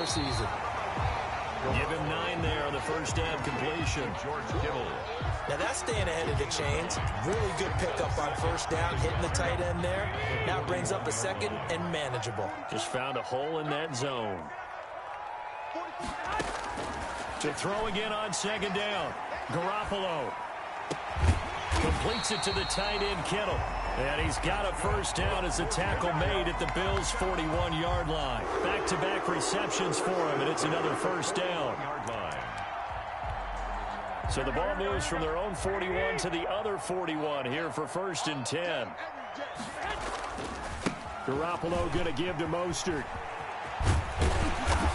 regular season. Give him 9 there on the first down completion. Now that's staying ahead of the chains. Really good pickup on first down, hitting the tight end there. Now it brings up a second and manageable. Just found a hole in that zone. To throw again on second down. Garoppolo completes it to the tight end, Kittle. And he's got a first down as a tackle made at the Bills' 41-yard line. Back-to-back receptions for him, and it's another first down. So the ball moves from their own 41 to the other 41 here for 1st and 10. Garoppolo going to give to Mostert.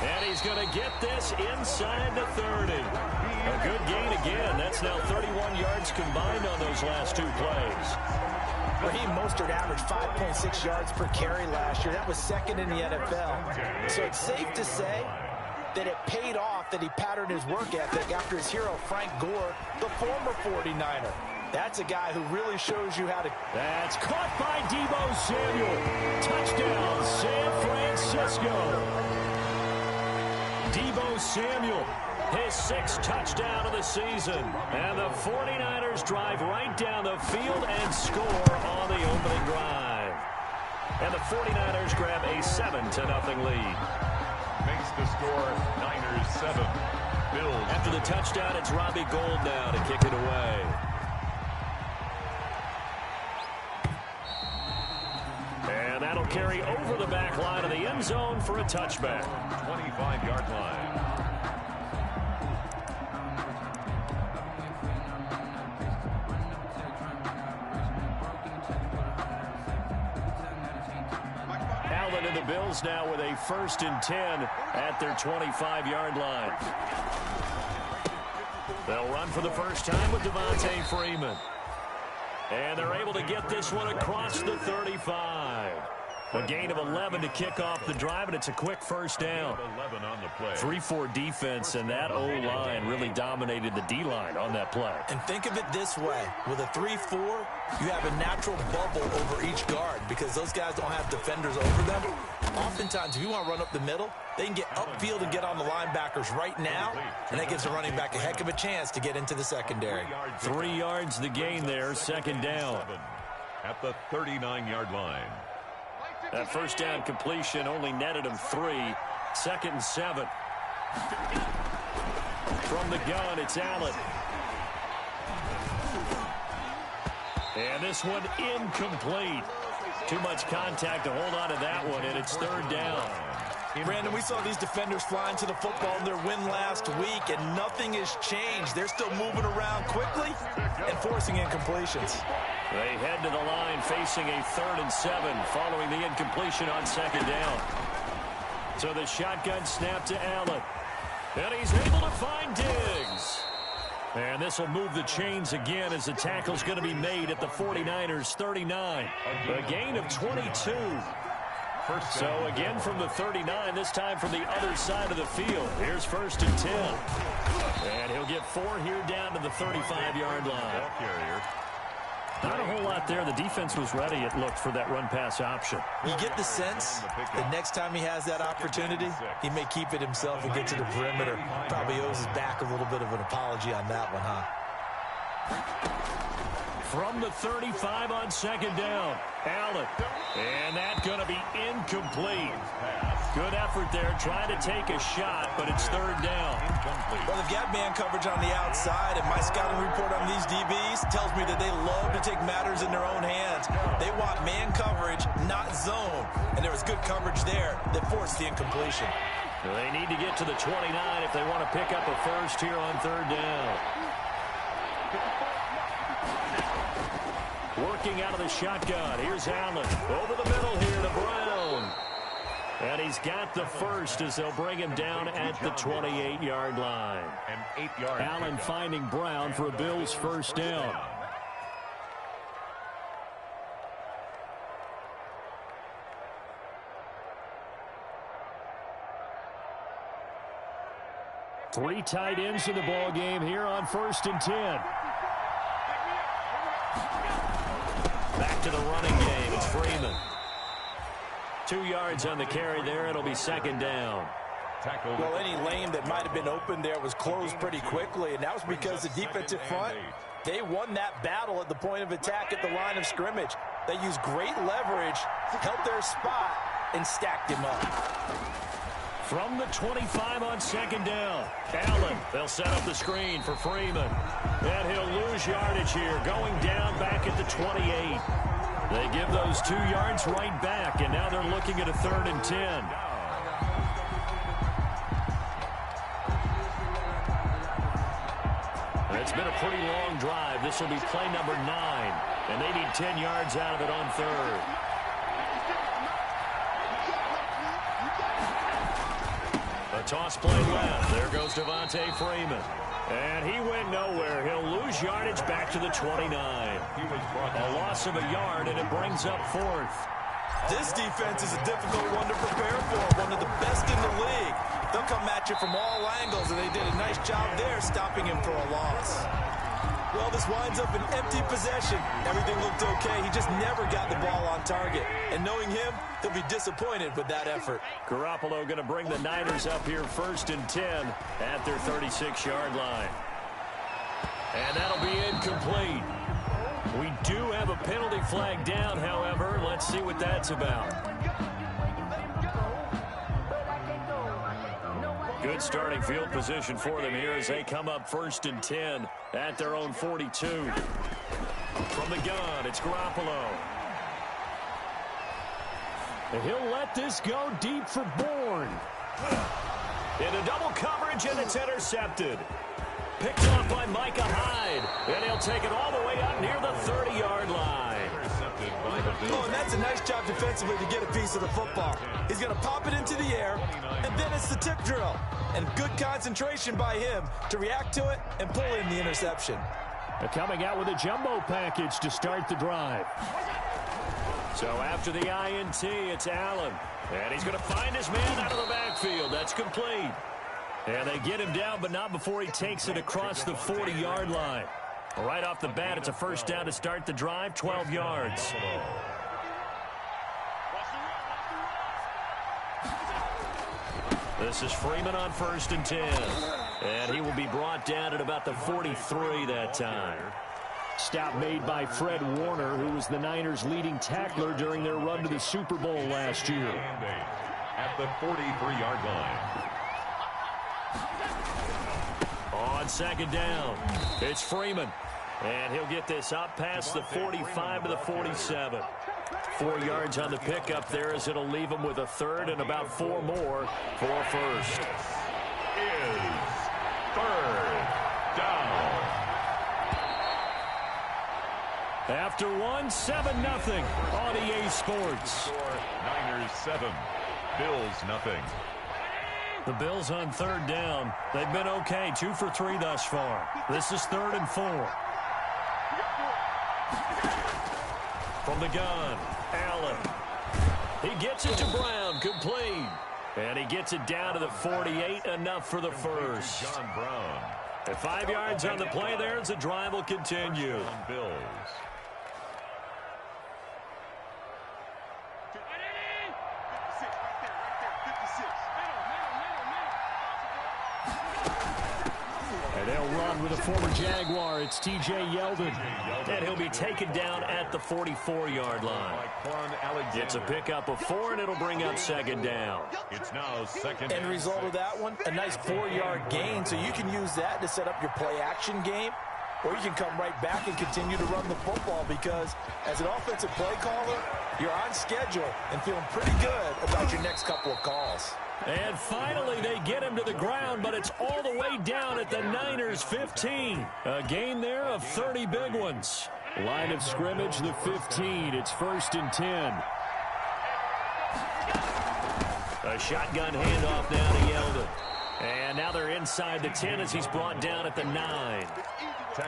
And he's going to get this inside the 30. A good gain again. That's now 31 yards combined on those last 2 plays. Raheem Mostert averaged 5.6 yards per carry last year. That was 2nd in the NFL. So it's safe to say that it paid off that he patterned his work ethic after his hero, Frank Gore, the former 49er. That's a guy who really shows you how to... That's caught by Deebo Samuel. Touchdown, San Francisco. Deebo Samuel, his 6th touchdown of the season. And the 49ers drive right down the field and score on the opening drive. And the 49ers grab a 7-0 lead. Makes the score Niners 7. Bills. After the touchdown, it's Robbie Gould now to kick it away. And that'll carry over the back line of the end zone for a touchback. 25-yard line. Allen and the Bills now with a 1st and 10 at their 25-yard line. They'll run for the first time with Devontae Freeman. And they're able to get this one across the 35. A gain of 11 to kick off the drive, and it's a quick first down. 11 on the play. 3-4 defense, and that O-line really dominated the D-line on that play. And think of it this way. With a 3-4, you have a natural bubble over each guard because those guys don't have defenders over them. Oftentimes, if you want to run up the middle, they can get upfield and get on the linebackers right now, and that gives the running back a heck of a chance to get into the secondary. 3 yards the gain there, second down. At the 39-yard line. That first down completion only netted him 3. 2nd and 7. From the gun, it's Allen. And this one incomplete. Too much contact to hold on to that one, and it's 3rd down. Brandon, we saw these defenders flying to the football in their win last week, and nothing has changed. They're still moving around quickly and forcing incompletions. They head to the line facing a 3rd and 7 following the incompletion on 2nd down. So the shotgun snap to Allen. And he's able to find Diggs. And this will move the chains again as the tackle's going to be made at the 49ers' 39. A gain of 22. So again from the 39, this time from the other side of the field. Here's 1st and 10. And he'll get 4 here down to the 35-yard line. Not a whole lot there. The defense was ready, it looked, for that run-pass option. You get the sense that next time he has that opportunity, he may keep it himself and get to the perimeter. Probably owes his back a little bit of an apology on that one, huh? From the 35 on 2nd down, Allen. And that's going to be incomplete. Good effort there, trying to take a shot, but it's 3rd down. Well, they've got man coverage on the outside, and my scouting report on these DBs tells me that they love to take matters in their own hands. They want man coverage, not zone. And there was good coverage there that forced the incompletion. They need to get to the 29 if they want to pick up a first here on 3rd down. Working out of the shotgun. Here's Allen. Over the middle here to Brown. And he's got the first as they'll bring him down at the 28-yard line. An 8-yard Allen finding Brown for a Bills first down. Three tight ends in the ball game here on 1st and 10. Back to the running game. It's Freeman. 2 yards on the carry there. It'll be 2nd down. Well, any lane that might have been open there was closed pretty quickly, and that was because the defensive front, they won that battle at the point of attack at the line of scrimmage. They used great leverage, held their spot, and stacked him up. From the 25 on second down, Allen, they'll set up the screen for Freeman. And he'll lose yardage here, going down back at the 28. They give those 2 yards right back, and now they're looking at a 3rd and 10. It's been a pretty long drive. This will be play number 9, and they need 10 yards out of it on 3rd. A toss play left. There goes Devontae Freeman. And he went nowhere. He'll lose yardage back to the 29. A loss of a yard, and it brings up 4th. This defense is a difficult one to prepare for, one of the best in the league. They'll come at you from all angles, and they did a nice job there stopping him for a loss. Well, this winds up an empty possession. Everything looked okay. He just never got the ball on target. And knowing him, he'll be disappointed with that effort. Garoppolo going to bring the Niners up here 1st and 10 at their 36-yard line. And that'll be incomplete. We do have a penalty flag down, however. Let's see what that's about. Good starting field position for them here as they come up 1st and 10 at their own 42. From the gun, it's Garoppolo. And he'll let this go deep for Bourne. Into double coverage, and it's intercepted. Picked off by Micah Hyde. And he'll take it all the way up near the 30-yard line. Oh, and that's a nice job defensively to get a piece of the football. He's going to pop it into the air, and then it's the tip drill. And good concentration by him to react to it and pull in the interception. They're coming out with a jumbo package to start the drive. So after the INT, it's Allen. And he's going to find his man out of the backfield. That's complete. And they get him down, but not before he takes it across the 40-yard line. Right off the bat, it's a 1st down to start the drive, 12 yards. This is Freeman on 1st and 10. And he will be brought down at about the 43 that time. Stop made by Fred Warner, who was the Niners' leading tackler during their run to the Super Bowl last year. At the 43-yard line. On 2nd down, it's Freeman. And he'll get this up past the 45 to the 47. 4 yards on the pickup there as it'll leave him with a 3rd and about 4 more for a 1st. Is 3rd down. After 7-0 on EA Sports. Niners 7, Bills nothing. The Bills on 3rd down. They've been okay, 2 for 3 thus far. This is 3rd and 4. From the gun, Allen. He gets it to Brown, complete. And he gets it down to the 48, enough for the 1st. John Brown. And 5 yards on the play there as the drive will continue. Bills. And they'll run with a former Jaguar. It's T.J. Yeldon. And he'll be taken down at the 44-yard line. It's a pickup of 4, and it'll bring up 2nd down. It's now 2nd. End result of that one, a nice 4-yard gain, so you can use that to set up your play-action game, or you can come right back and continue to run the football because as an offensive play caller, you're on schedule and feeling pretty good about your next couple of calls. And finally, they get him to the ground, but it's all the way down at the Niners' 15. A gain there of 30 big ones. Line of scrimmage, the 15. It's 1st and 10. A shotgun handoff now to Yeldon. And now they're inside the 10 as he's brought down at the 9.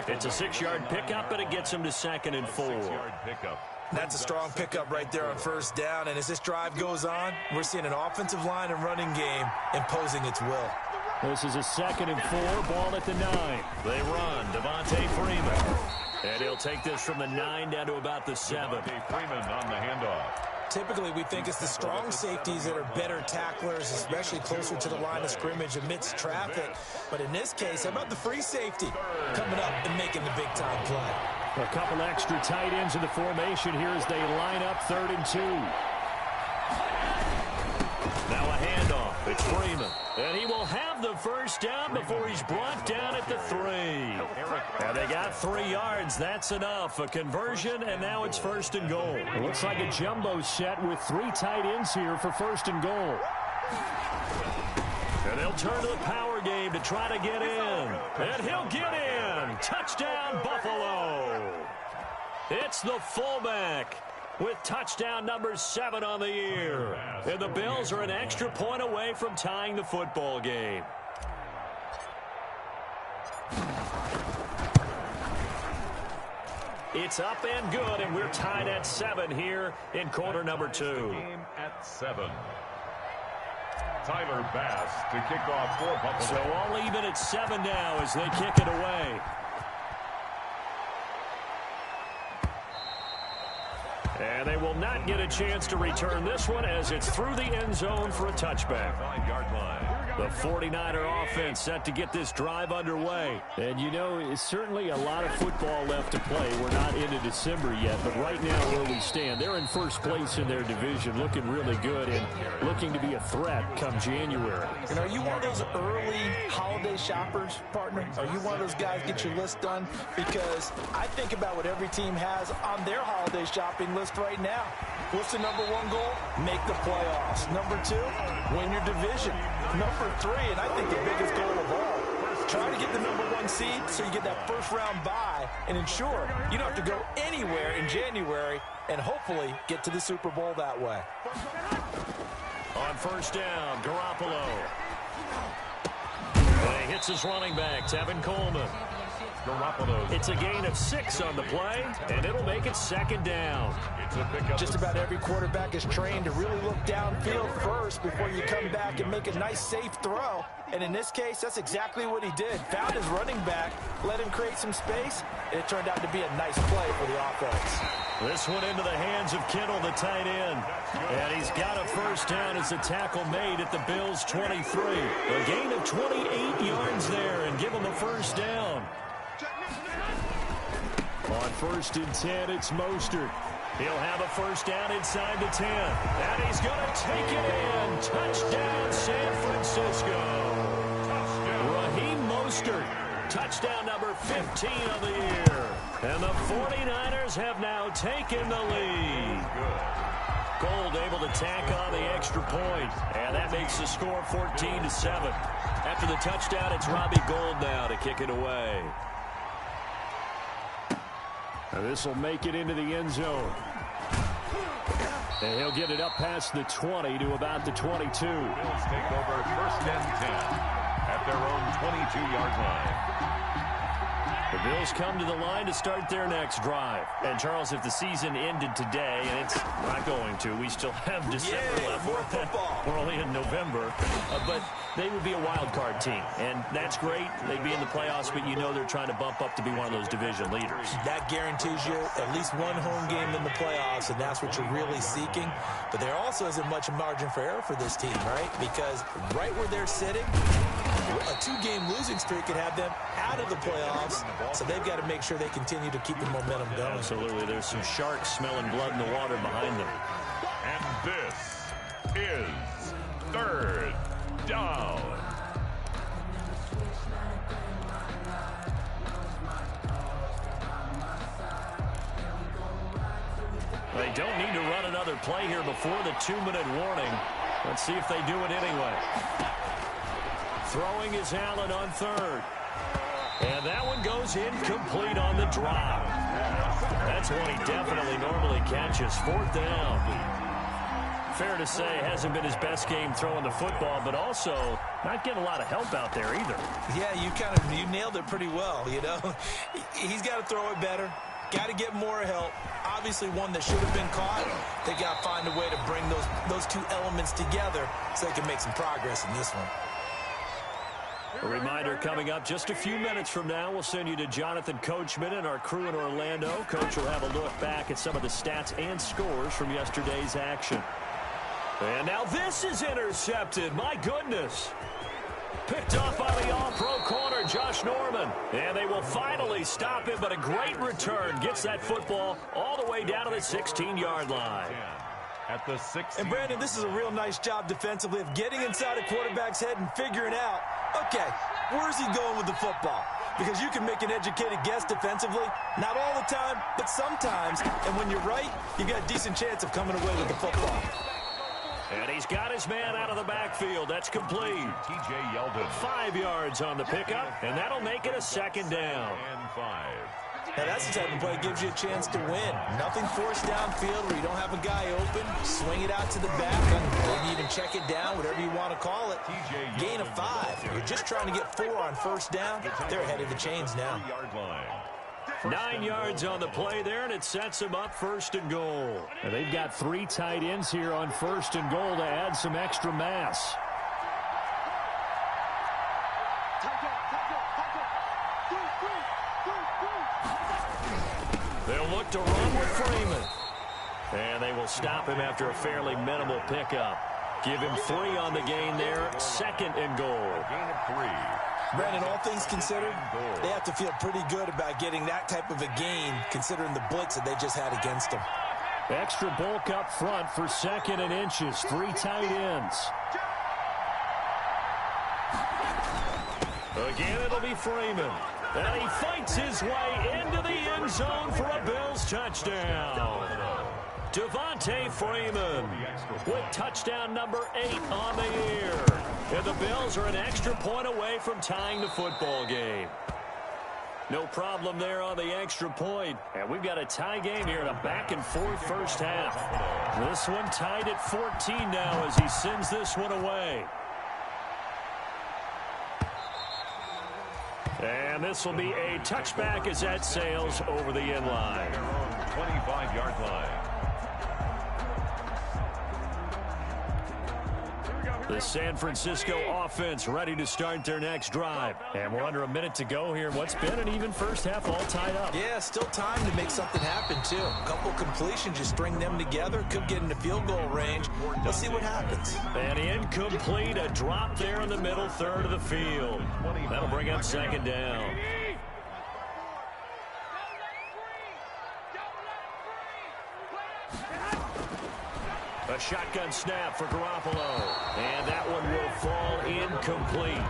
It's a 6-yard pickup, and it gets him to 2nd and 4. That's a strong pickup right there on 1st down, and as this drive goes on, we're seeing an offensive line and running game imposing its will. This is a 2nd and 4, ball at the 9. They run, Devontae Freeman. And he'll take this from the 9 down to about the 7. Freeman on the handoff. Typically, we think it's the strong safeties that are better tacklers, especially closer to the line of scrimmage amidst traffic. But in this case, how about the free safety coming up and making the big-time play? A couple extra tight ends in the formation here as they line up 3rd and 2. Now a handoff. It's Freeman. And he will have the first down before he's brought down at the 3. And they got 3 yards. That's enough. A conversion, and now it's 1st and goal. It looks like a jumbo set with 3 tight ends here for 1st and goal. And they'll turn to the power game to try to get in. And he'll get in. Touchdown, Buffalo. It's the fullback with touchdown number 7 on the year. And the Bills are an extra point away from tying the football game. It's up and good, and we're tied at 7 here in quarter number 2. Game at 7. Tyler Bass to kick off for Buffalo. So all even at 7 now as they kick it away. And they will not get a chance to return this one as it's through the end zone for a touchback. 5-yard line. The 49er offense set to get this drive underway. And, you know, it's certainly a lot of football left to play. We're not into December yet, but right now where we stand, they're in first place in their division, looking really good and looking to be a threat come January. And are you one of those early holiday shoppers, partner? Are you one of those guys get your list done? Because I think about what every team has on their holiday shopping list right now. What's the number 1 goal? Make the playoffs. Number 2, win your division. Number 3, and I think the biggest goal of all, try to get the number 1 seed so you get that first-round bye and ensure you don't have to go anywhere in January and hopefully get to the Super Bowl that way. On first down, Garoppolo. And he hits his running back, Tevin Coleman. Garoppolo. It's a gain of 6 on the play, and it'll make it 2nd down. It's a pickup. Just about every quarterback is trained to really look downfield first before you come back and make a nice, safe throw. And in this case, that's exactly what he did. Found his running back, let him create some space, and it turned out to be a nice play for the offense. This one into the hands of Kittle, the tight end. And he's got a first down as the tackle made at the Bills' 23. A gain of 28 yards there and give him a first down. On 1st and 10, it's Mostert. He'll have a first down inside the 10. And he's going to take it in. Touchdown, San Francisco. Raheem Mostert. Touchdown number 15 of the year. And the 49ers have now taken the lead. Gold able to tack on the extra point. And that makes the score 14-7. After the touchdown, it's Robbie Gould now to kick it away. And this will make it into the end zone. And he'll get it up past the 20 to about the 22. Bills take over 1st and 10 at their own 22-yard line. The Bills come to the line to start their next drive. And, Charles, if the season ended today, and it's not going to, we still have December left. More football. We're only in November. But they would be a wild card team. And that's great. They'd be in the playoffs, but you know they're trying to bump up to be one of those division leaders. That guarantees you at least 1 home game in the playoffs, and that's what you're really seeking. But there also isn't much margin for error for this team, right? Because right where they're sitting, a 2-game losing streak could have them out of the playoffs. So they've got to make sure they continue to keep the momentum going. Absolutely. There's some sharks smelling blood in the water behind them. And this is 3rd down. They don't need to run another play here before the 2-minute warning. Let's see if they do it anyway. Throwing is Allen on 3rd. And that one goes incomplete on the drop. That's one he definitely normally catches. 4th down. Fair to say, hasn't been his best game throwing the football, but also not getting a lot of help out there either. Yeah, you nailed it pretty well, you know. He's got to throw it better. Got to get more help. Obviously one that should have been caught. They got to find a way to bring those 2 elements together so they can make some progress in this one. A reminder coming up just a few minutes from now, we'll send you to Jonathan Coachman and our crew in Orlando. Coach will have a look back at some of the stats and scores from yesterday's action. And now this is intercepted. My goodness. Picked off by the all-pro corner, Josh Norman. And they will finally stop him, but a great return. Gets that football all the way down to the 16-yard line. At the 16. And Brandon, this is a real nice job defensively of getting inside a quarterback's head and figuring out, okay, where's he going with the football? Because you can make an educated guess defensively, not all the time, but sometimes. And when you're right, you got a decent chance of coming away with the football. And he's got his man out of the backfield. That's complete. T.J. Yeldon. 5 yards on the pickup, and that'll make it a second down. And 5. Now, that's the type of play that gives you a chance to win. Nothing forced downfield where you don't have a guy open. Swing it out to the back, maybe even check it down, whatever you want to call it. Gain of 5. You're just trying to get 4 on first down. They're ahead of the chains now. 9 yards on the play there, and it sets them up first and goal. And they've got 3 tight ends here on first and goal to add some extra mass. They'll look to run with Freeman. And they will stop him after a fairly minimal pickup. Give him 3 on the gain there, second and goal. Gain of 3. Brandon, all things considered, they have to feel pretty good about getting that type of a gain, considering the blitz that they just had against them. Extra bulk up front for second and inches. 3 tight ends. Again, it'll be Freeman. And he fights his way into the end zone for a Bills touchdown. Devontae Freeman with touchdown number 8 on the year. And the Bills are an extra point away from tying the football game. No problem there on the extra point. And we've got a tie game here in a back-and-forth first half. This one tied at 14 now as he sends this one away. And this will be a touchback as that sails over the end line. 25-yard line. The San Francisco offense ready to start their next drive. And we're under a minute to go here. What's been an even first half all tied up. Yeah, still time to make something happen, too. A couple completions, you string them together. Could get into field goal range. Let's see what happens. And incomplete, a drop there in the middle third of the field. That'll bring up second down. A shotgun snap for Garoppolo. And that one will fall incomplete.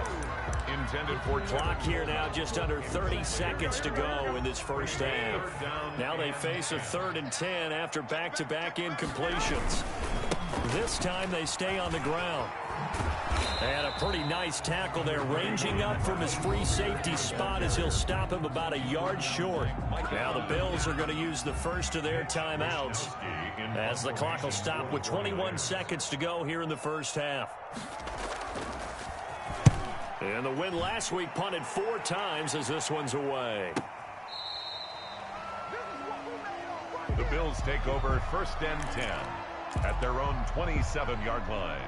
Intended for clock here now, just under 30 seconds to go in this first half. Now they face a 3rd and 10 after back-to-back incompletions. This time they stay on the ground. And a pretty nice tackle there, ranging up from his free safety spot as he'll stop him about a yard short. Now the Bills are going to use the first of their timeouts as the clock will stop with 21 seconds to go here in the first half. And the win last week punted 4 times as this one's away. The Bills take over first and 10 at their own 27-yard line.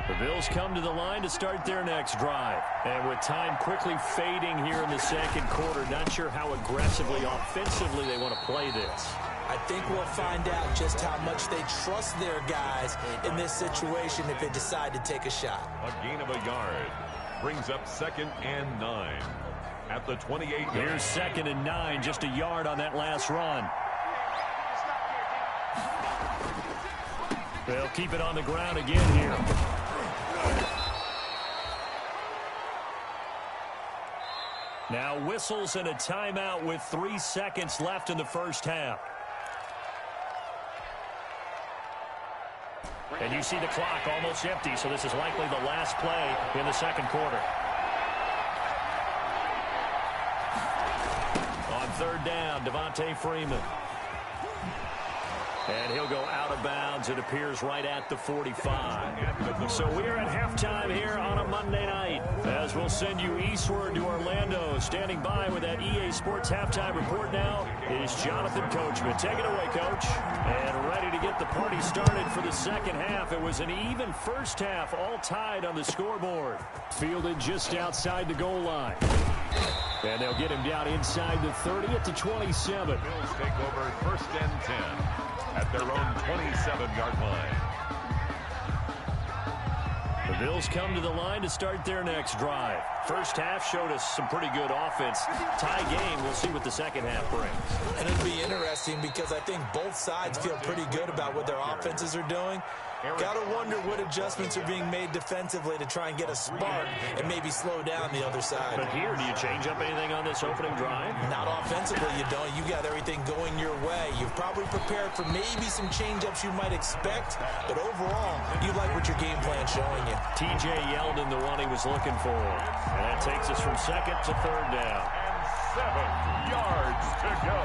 The Bills come to the line to start their next drive. And with time quickly fading here in the second quarter, not sure how aggressively, offensively they want to play this. I think we'll find out just how much they trust their guys in this situation if they decide to take a shot. A gain of a yard brings up 2nd and 9 at the 28-yard. Here's 2nd and 9, just a yard on that last run. They'll keep it on the ground again here. Now whistles and a timeout with 3 seconds left in the first half. And you see the clock almost empty, so this is likely the last play in the second quarter. On 3rd down, Devontae Freeman. And he'll go out of bounds, it appears, right at the 45. So we're at halftime here on a Monday night as we'll We'll send you eastward to Orlando. Standing by with that EA Sports halftime report now is Jonathan Coachman. Take it away, Coach. And ready to get the party started for the second half. It was an even first half, all tied on the scoreboard. Fielded just outside the goal line. And they'll get him down inside the 30 at the 27. Bills take over first and 10 at their own 27-yard line. The Bills come to the line to start their next drive. First half showed us some pretty good offense. Tie game, we'll see what the second half brings. And it'll be interesting because I think both sides feel pretty good about what their offenses are doing. Got to wonder what adjustments are being made defensively to try and get a spark and maybe slow down the other side. But here, do you change up anything on this opening drive? Not offensively, you don't. You got everything going your way. You've probably prepared for maybe some change-ups you might expect, but overall, you like what your game plan's showing you. TJ Yeldon, the one he was looking for. And that takes us from second to third down. And 7 yards to go.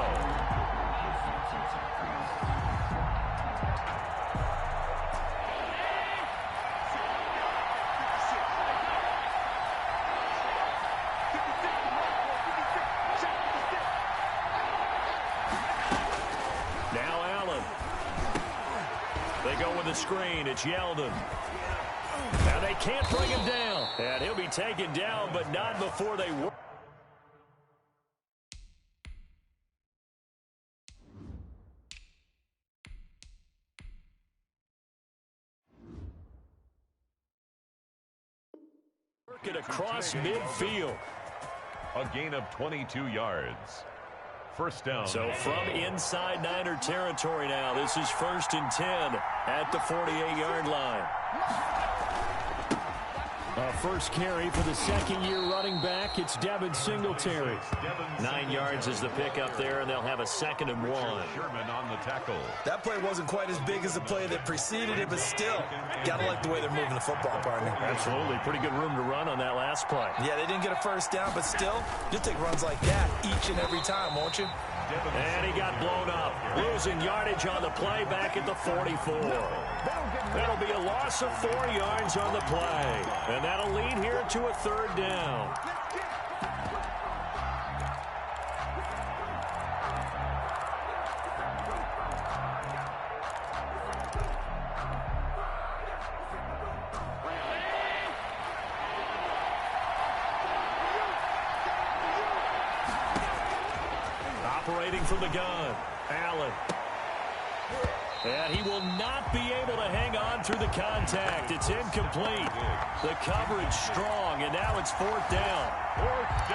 Screen, it's Yeldon. Now they can't bring him down. And he'll be taken down, but not before they work. Work it across midfield. A gain of 22 yards. First down. So from inside Niner territory now, this is 1st and 10 at the 48-yard line. First carry for the second-year running back. It's Devin Singletary. 9 yards is the pickup there, and they'll have a 2nd and 1. Sherman on the tackle. That play wasn't quite as big as the play that preceded it, but still, got to like the way they're moving the football, partner. Absolutely. Pretty good room to run on that last play. Yeah, they didn't get a first down, but still, you'll take runs like that each and every time, won't you? And he got blown up. Losing yardage on the play back at the 44. That'll be a loss of 4 yards on the play. And that'll lead here to a 3rd down. Operating from the gun, Allen. And he will not be able to hang on through the contact. It's incomplete. The coverage strong, and now it's 4th down.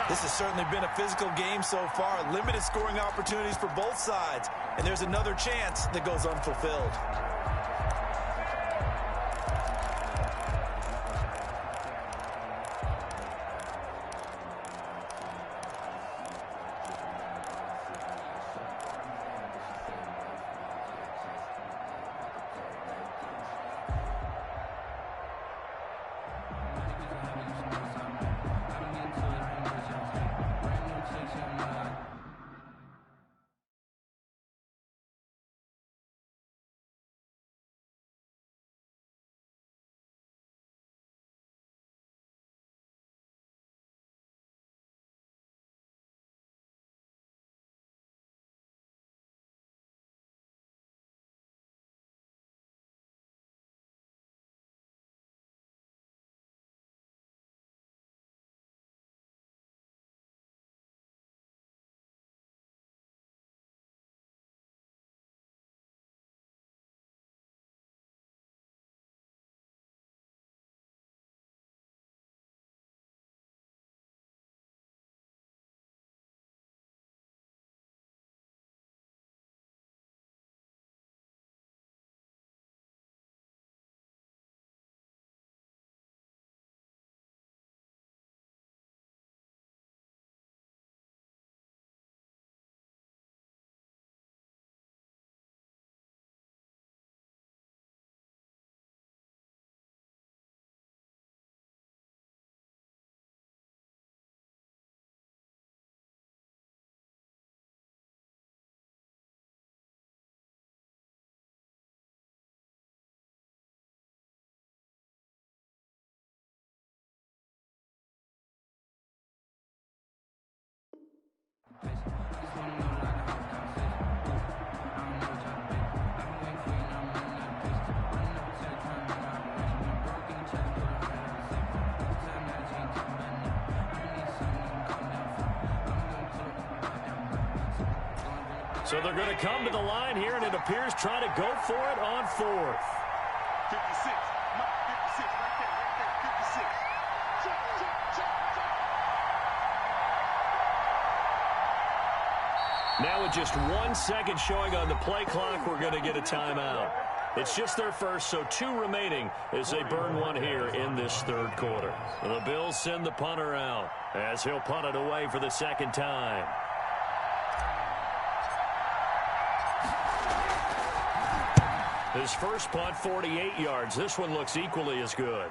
This has certainly been a physical game so far. Limited scoring opportunities for both sides. And there's another chance that goes unfulfilled. So they're going to come to the line here, and it appears trying to go for it on fourth. 56. Mark 56. Right there. 56. Now with just 1 second showing on the play clock, we're going to get a timeout. It's just their first, so 2 remaining as they burn one here in this third quarter. The Bills send the punter out as he'll punt it away for the second time. His first punt, 48 yards. This one looks equally as good.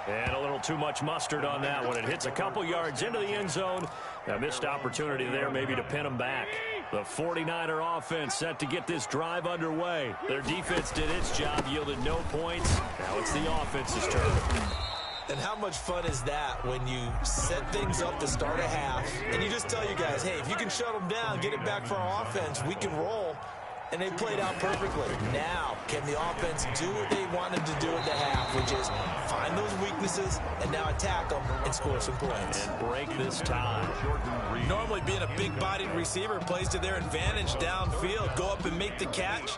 And a little too much mustard on that one. It hits a couple yards into the end zone. A missed opportunity there maybe to pin them back. The 49er offense set to get this drive underway. Their defense did its job, yielded no points. Now it's the offense's turn. And how much fun is that when you set things up to start a half, and you just tell you guys, hey, if you can shut them down, get it back for our offense, we can roll. And they played out perfectly. Now, can the offense do what they wanted to do at the half, which is find those weaknesses and now attack them and score some points. And break this tie. Normally being a big-bodied receiver plays to their advantage downfield. Go up and make the catch,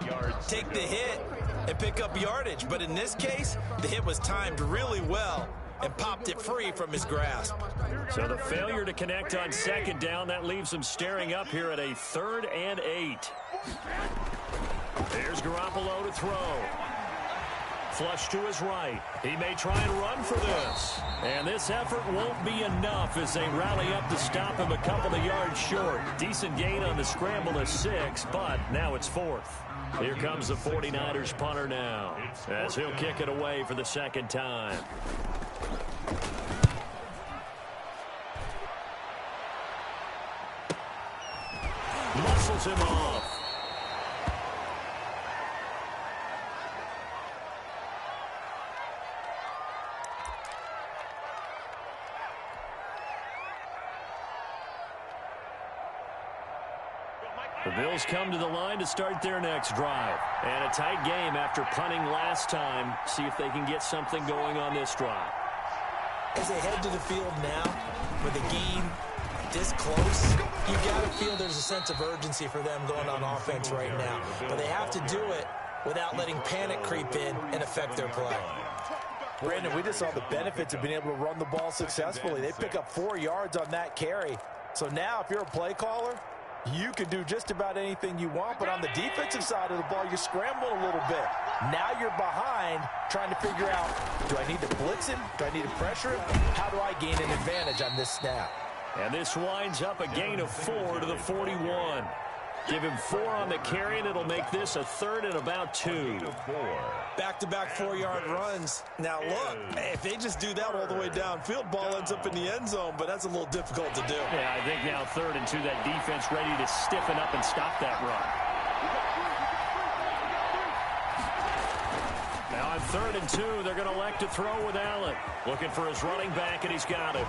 take the hit, and pick up yardage. But in this case, the hit was timed really well and popped it free from his grasp. So the failure to connect on second down, that leaves them staring up here at a 3rd and 8. There's Garoppolo to throw. Flush to his right. He may try and run for this. And this effort won't be enough as they rally up to stop him a couple of yards short. Decent gain on the scramble to 6, but now it's 4th. Here comes the 49ers punter now as he'll kick it away for the second time. Muscles him off. The Bills come to the line to start their next drive. And a tight game after punting last time. See if they can get something going on this drive. As they head to the field now, with a game this close, you got to feel there's a sense of urgency for them going on offense right now. But they have to do it without letting panic creep in and affect their play. Brandon, we just saw the benefits of being able to run the ball successfully. They pick up 4 yards on that carry. So now if you're a play caller, you can do just about anything you want, but on the defensive side of the ball, you're scrambling a little bit. Now you're behind, trying to figure out, do I need to blitz him? Do I need to pressure him? How do I gain an advantage on this snap? And this winds up a gain of 4 to the 41. Give him 4 on the carry, and it'll make this a 3rd and about 2. Back-to-back 4-yard runs. Now, look, if they just do that all the way downfield, ball ends up in the end zone, but that's a little difficult to do. Yeah, I think now 3rd and 2, that defense ready to stiffen up and stop that run. Now on 3rd and 2, they're going to elect to throw with Allen. Looking for his running back, and he's got it.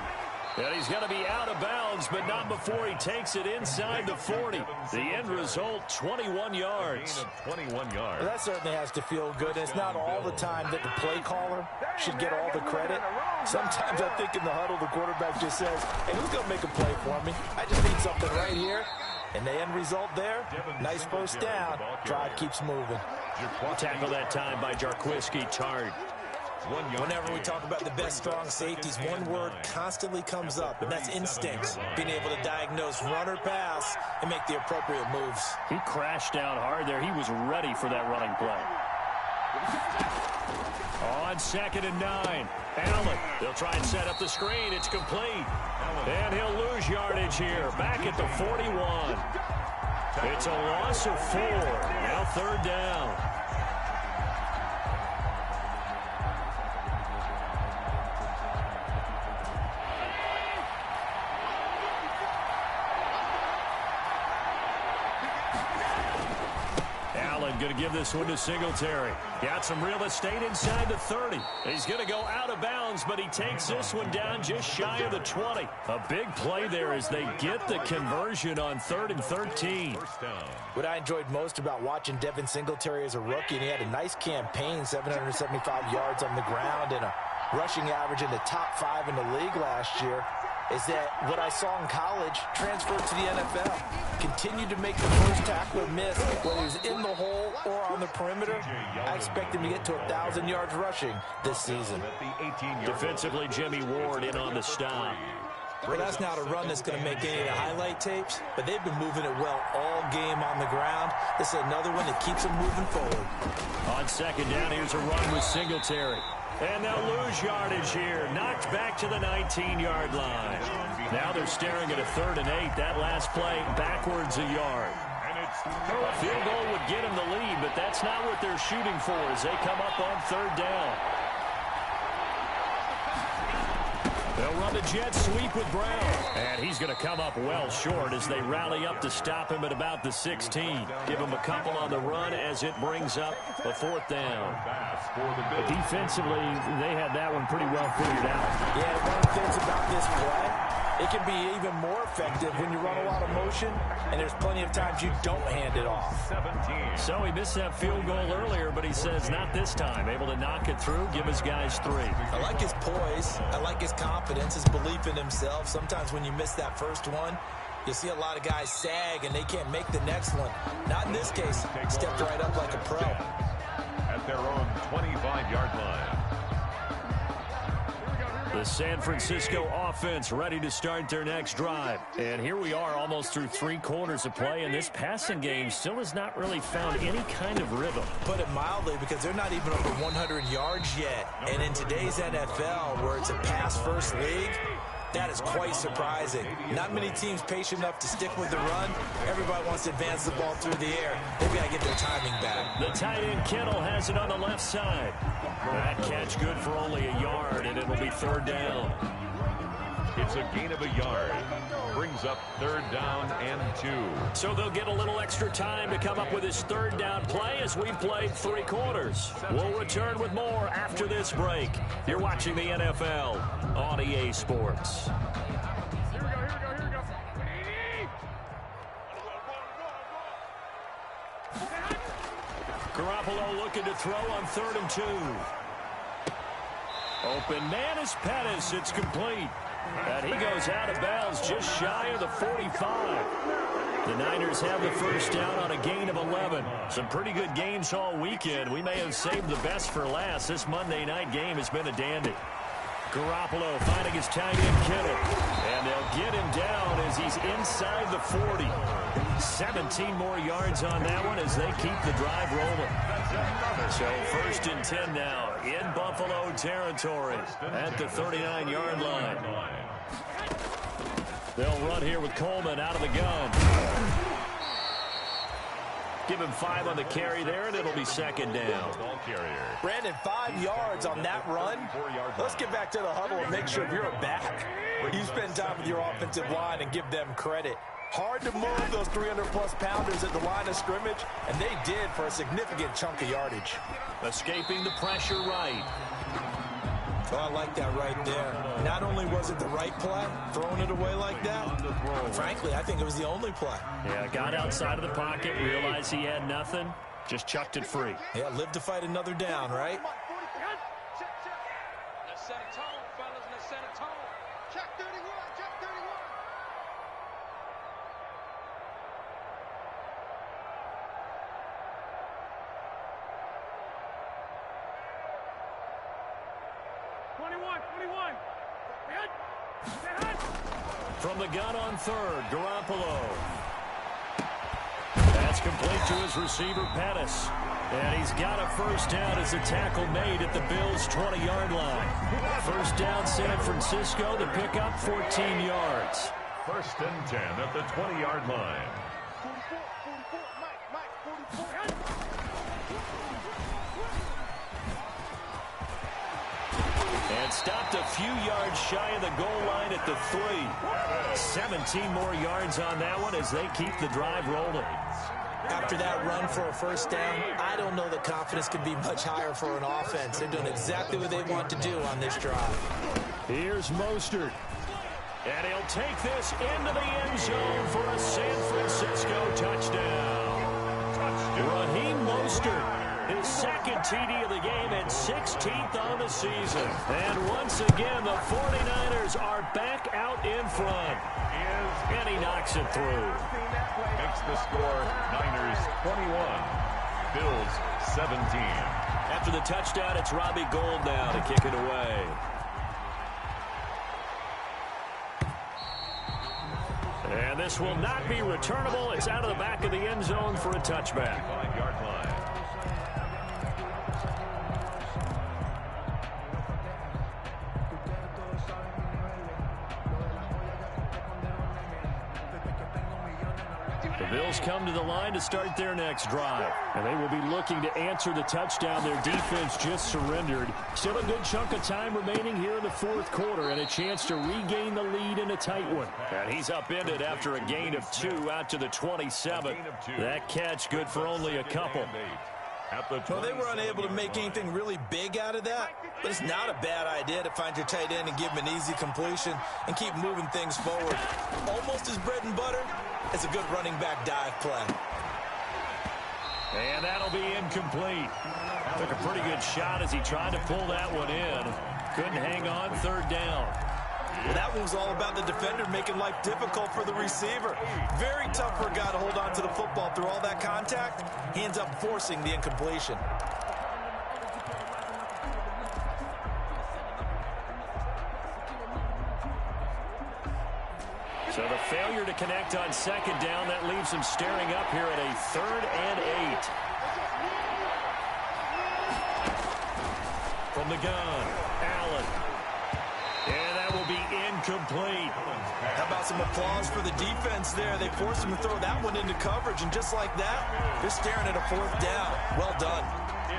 And he's going to be out of bounds, but not before he takes it inside the 40. The end result, 21 yards. 21 yards. Well, that certainly has to feel good. It's not all the time that the play caller should get all the credit. Sometimes I think in the huddle, the quarterback just says, hey, who's going to make a play for me? I just need something right here. And the end result there, nice first down. Drive keeps moving. Tackle that time by Jarquiski Tart. Whenever we talk about the best strong safeties, one word constantly comes up, and that's instincts. Being able to diagnose run or pass and make the appropriate moves. He crashed out hard there. He was ready for that running play. On 2nd and 9. Allen, they'll try and set up the screen. It's complete. And he'll lose yardage here. Back at the 41. It's a loss of 4. Now 3rd down. Going to give this one to Singletary. Got some real estate inside the 30. He's going to go out of bounds, but he takes this one down just shy of the 20. A big play there as they get the conversion on 3rd and 13. What I enjoyed most about watching Devin Singletary as a rookie, and he had a nice campaign, 775 yards on the ground and a rushing average in the top 5 in the league last year. is that what I saw in college transferred to the NFL. Continued to make the first tackler miss, whether he's in the hole or on the perimeter. I expect him to get to 1,000 yards rushing this season. Defensively, Jimmy Ward in on the stop. Well, that's not a run that's going to make any of the highlight tapes, but they've been moving it well all game on the ground. This is another one that keeps them moving forward. On second down, here's a run with Singletary. And they'll lose yardage here. Knocked back to the 19-yard line. Now they're staring at a 3rd and 8. That last play backwards a yard. A field goal would get them the lead, but that's not what they're shooting for as they come up on 3rd down. They'll run the jet sweep with Brown. And he's going to come up well short as they rally up to stop him at about the 16. Give him a couple on the run as it brings up a 4th down. But defensively, they had that one pretty well figured out. Yeah, one of the things about this play, it can be even more effective when you run a lot of motion, and there's plenty of times you don't hand it off. 17. So he missed that field goal earlier, but he says not this time. Able to knock it through, give his guys 3. I like his poise. I like his confidence, his belief in himself. Sometimes when you miss that first one, you see a lot of guys sag, and they can't make the next one. Not in this case. Stepped right up like a pro. At their own 25-yard line. The San Francisco offense ready to start their next drive. And here we are almost through 3 quarters of play, and this passing game still has not really found any kind of rhythm. Put it mildly, because they're not even over 100 yards yet. And in today's NFL, where it's a pass-first league, that is quite surprising. Not many teams patient enough to stick with the run. Everybody wants to advance the ball through the air. They've got to get their timing back. The tight end Kittle has it on the left side. That catch good for only a yard, and it'll be 3rd down. It's a gain of a yard. Brings up 3rd down and 2. So they'll get a little extra time to come up with his 3rd down play as we've played 3 quarters. We'll return with more after this break. You're watching the NFL on EA Sports. Garoppolo looking to throw on 3rd and 2. Open man is Pettis. It's complete. And he goes out of bounds just shy of the 45. The Niners have the first down on a gain of 11. Some pretty good games all weekend. We may have saved the best for last. This Monday night game has been a dandy. Garoppolo finding his tight end Kittle. And they'll get him down as he's inside the 40. 17 more yards on that one as they keep the drive rolling. So 1st and 10 now in Buffalo territory at the 39-yard line. They'll run here with Coleman out of the gun. Give him 5 on the carry there, and it'll be 2nd down. Brandon, 5 yards on that run. Let's get back to the huddle and make sure you're back. You spend time with your offensive line and give them credit. Hard to move those 300-plus pounders at the line of scrimmage, and they did for a significant chunk of yardage. Escaping the pressure right. Oh, I like that right there. Not only was it the right play, throwing it away like that, frankly, I think it was the only play. Yeah, got outside of the pocket, realized he had nothing, just chucked it free. Yeah, live to fight another down, right? Let's set a tone, fellas. Let's set a tone. Check 31. Check 31. From the gun on 3rd, Garoppolo. That's complete to his receiver, Pettis. And he's got a first down as the tackle made at the Bills' 20-yard line. First down, San Francisco. The pickup, 14 yards. 1st and 10 at the 20-yard line. 44, Mike, 44. And stopped a few yards shy of the goal line at the 3. 17 more yards on that one as they keep the drive rolling. After that run for a first down, I don't know that confidence could be much higher for an offense. They're doing exactly what they want to do on this drive. Here's Mostert. And he'll take this into the end zone for a San Francisco touchdown. Raheem Mostert. His 2nd TD of the game and 16th on the season. And once again, the 49ers Bills are back out in front. And he knocks it through. Makes the score Niners 21, Bills 17. After the touchdown, it's Robbie Gould now to kick it away. And this will not be returnable. It's out of the back of the end zone for a touchback. 5-yard line. The Bills come to the line to start their next drive. And they will be looking to answer the touchdown their defense just surrendered. Still a good chunk of time remaining here in the fourth quarter and a chance to regain the lead in a tight one. And he's upended after a gain of 2 out to the 27. That catch good for only a couple. Well, they were unable to make anything really big out of that, but it's not a bad idea to find your tight end and give him an easy completion and keep moving things forward. Almost as bread and butter as a good running back dive play. And that'll be incomplete. Took a pretty good shot as he tried to pull that one in. Couldn't hang on, third down. Well, that one was all about the defender making life difficult for the receiver. Very tough for a guy to hold on to the football through all that contact. He ends up forcing the incompletion. So the failure to connect on second down, that leaves him staring up here at a 3rd and 8. From the gun, Allen. And that will be incomplete. How about some applause for the defense there? They forced him to throw that one into coverage, and just like that, they're staring at a 4th down. Well done.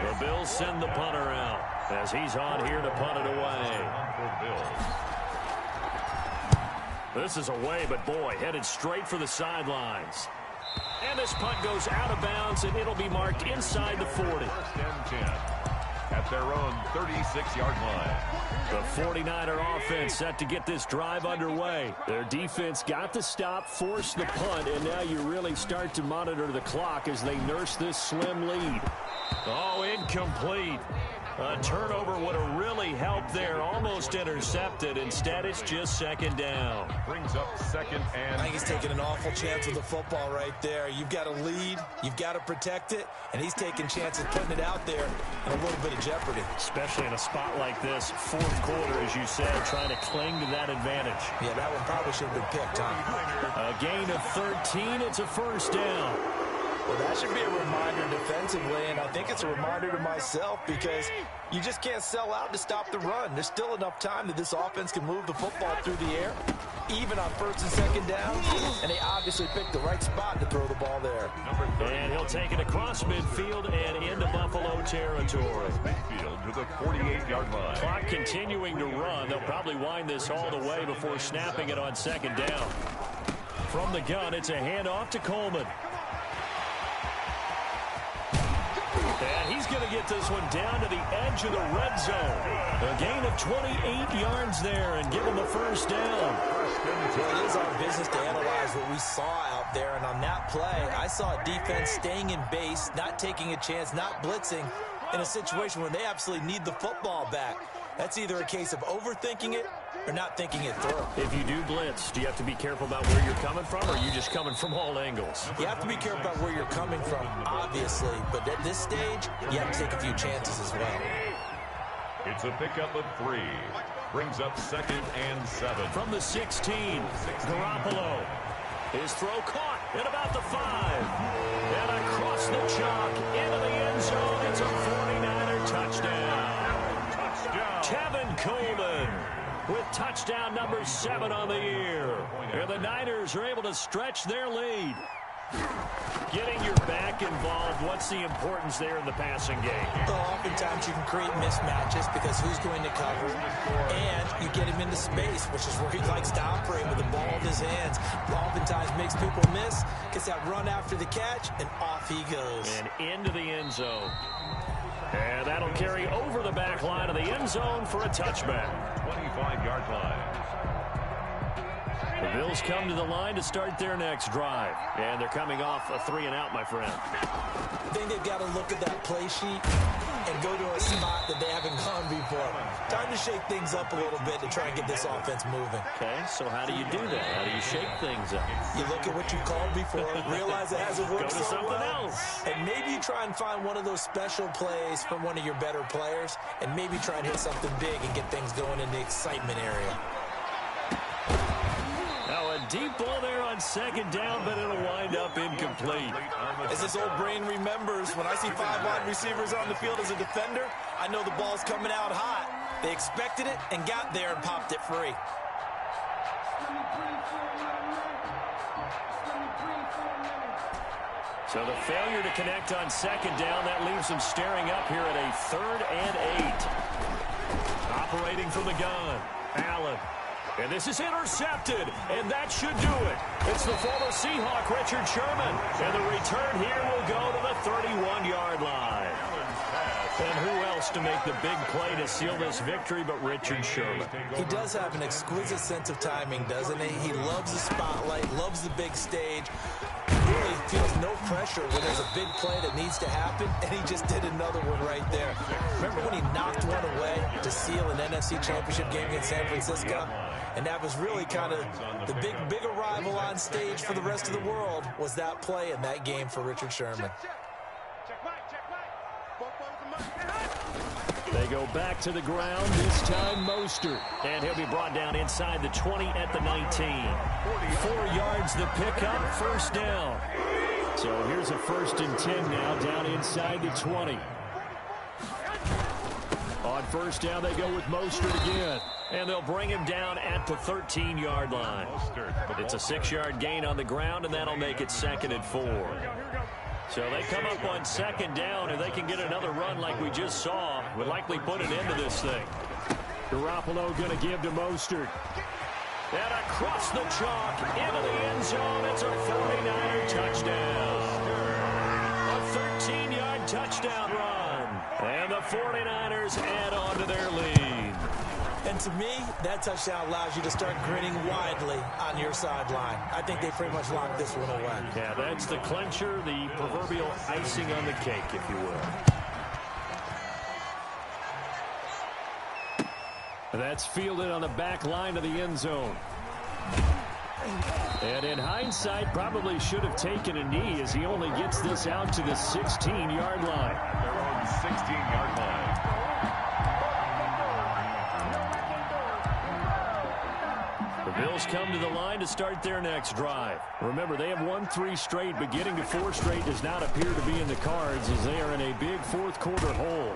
The Bills send the punter out as he's on here to punt it away. This is away, but boy, headed straight for the sidelines. And this punt goes out of bounds, and it'll be marked inside the 40. 1st and 10 at their own 36-yard line. The 49er offense set to get this drive underway. Their defense got the stop, forced the punt, and now you really start to monitor the clock as they nurse this slim lead. Oh, incomplete. A turnover would have really helped there. Almost intercepted. Instead, it's just 2nd down. Brings up 2nd and... I think he's taking an awful chance with the football right there. You've got to lead. You've got to protect it. And he's taking chances putting it out there in a little bit of jeopardy. Especially in a spot like this, 4th quarter, as you said, trying to cling to that advantage. Yeah, that one probably should have been picked, huh? A gain of 13. It's a 1st down. Well, that should be a reminder defensively, and I think it's a reminder to myself because you just can't sell out to stop the run. There's still enough time that this offense can move the football through the air, even on 1st and 2nd downs, and they obviously picked the right spot to throw the ball there. And he'll take it across midfield and into Buffalo territory. Midfield to the 48-yard line. Clock continuing to run. They'll probably wind this all the way before snapping it on 2nd down. From the gun, it's a handoff to Coleman. And he's going to get this one down to the edge of the red zone. A gain of 28 yards there and give him a 1st down. Well, it is our business to analyze what we saw out there. And on that play, I saw a defense staying in base, not taking a chance, not blitzing in a situation where they absolutely need the football back. That's either a case of overthinking it or not thinking it through. If you do blitz, do you have to be careful about where you're coming from, or are you just coming from all angles? You have to be careful about where you're coming from, obviously. But at this stage, you have to take a few chances as well. It's a pickup of 3. Brings up 2nd and 7. From the 16, Garoppolo. His throw caught at about the 5. And across the chalk into the end zone. It's a 49er touchdown. Kevin Coleman with touchdown number 7 on the year. And the Niners are able to stretch their lead. Getting your back involved, what's the importance there in the passing game? Well, oftentimes you can create mismatches because who's going to cover, and you get him into space, which is where he likes to operate with the ball in his hands. Oftentimes makes people miss, gets that run after the catch, and off he goes. And into the end zone. And that'll carry over the back line of the end zone for a touchback. 25-yard line. The Bills come to the line to start their next drive. And they're coming off a 3-and-out, my friend. I think they've got to look at that play sheet and go to a spot that they haven't gone before. Time to shake things up a little bit to try and get this offense moving. Okay, so how do you do that? How do you shake things up? You look at what you called before, realize it hasn't worked Go to so something well, else. and maybe you try and find one of those special plays from one of your better players, and maybe try and hit something big and get things going in the excitement area. Now a deep ball there on second down, but it'll wind up incomplete. As this old brain remembers, when I see 5 wide receivers on the field as a defender, I know the ball's coming out hot. They expected it and got there and popped it free. So the failure to connect on second down, that leaves them staring up here at a 3rd and 8. Operating from the gun, Allen. And this is intercepted, and that should do it. It's the former Seahawk, Richard Sherman. And the return here will go to the 31-yard line. And who else to make the big play to seal this victory but Richard Sherman? He does have an exquisite sense of timing, doesn't he? He loves the spotlight, loves the big stage. Really feels no pressure when there's a big play that needs to happen, and he just did another one right there. Remember when he knocked one away to seal an NFC Championship game against San Francisco? And that was really kind of the big arrival on stage for the rest of the world, was that play in that game for Richard Sherman. They go back to the ground, this time Mostert. And he'll be brought down inside the 20 at the 19. 4 yards the pickup, first down. So here's a 1st and 10 now, down inside the 20. On first down, they go with Mostert again. And they'll bring him down at the 13-yard line. It's a 6-yard gain on the ground, and that'll make it 2nd and 4. So they come up on second down, and they can get another run like we just saw. Would likely put an end to this thing. Garoppolo going to give to Mostert. And across the chalk, into the end zone. It's a 49er touchdown. A 13-yard touchdown run. And the 49ers add on to their lead. And to me, that touchdown allows you to start grinning widely on your sideline. I think they pretty much locked this one away. Yeah, that's the clincher, the proverbial icing on the cake, if you will. That's fielded on the back line of the end zone. And in hindsight, probably should have taken a knee as he only gets this out to the 16-yard line. Their own 16-yard line. The Bills come to the line to start their next drive. Remember, they have won 3 straight, but getting to 4 straight does not appear to be in the cards as they are in a big fourth-quarter hole.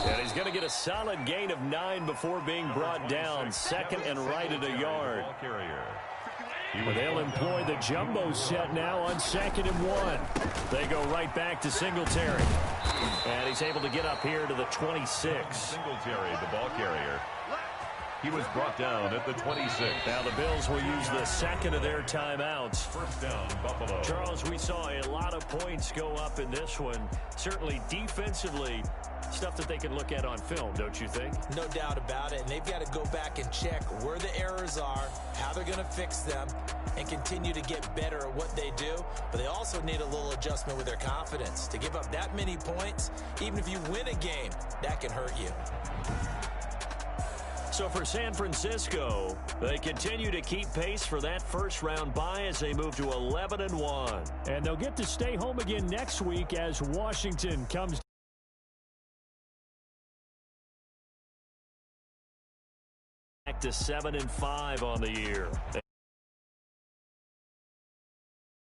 And he's going to get a solid gain of 9 before being brought down, 2nd and right at a yard. But they'll employ the jumbo set now on 2nd and 1. They go right back to Singletary. And he's able to get up here to the 26. Singletary, the ball carrier. He was brought down at the 26. Now the Bills will use the 2nd of their timeouts. First down, Buffalo. Charles, we saw a lot of points go up in this one. Certainly defensively, stuff that they can look at on film, don't you think? No doubt about it. And they've got to go back and check where the errors are, how they're going to fix them, and continue to get better at what they do. But they also need a little adjustment with their confidence. To give up that many points, even if you win a game, that can hurt you. So for San Francisco, they continue to keep pace for that first-round bye as they move to 11-1. And they'll get to stay home again next week as Washington comes back to 7-5 on the year.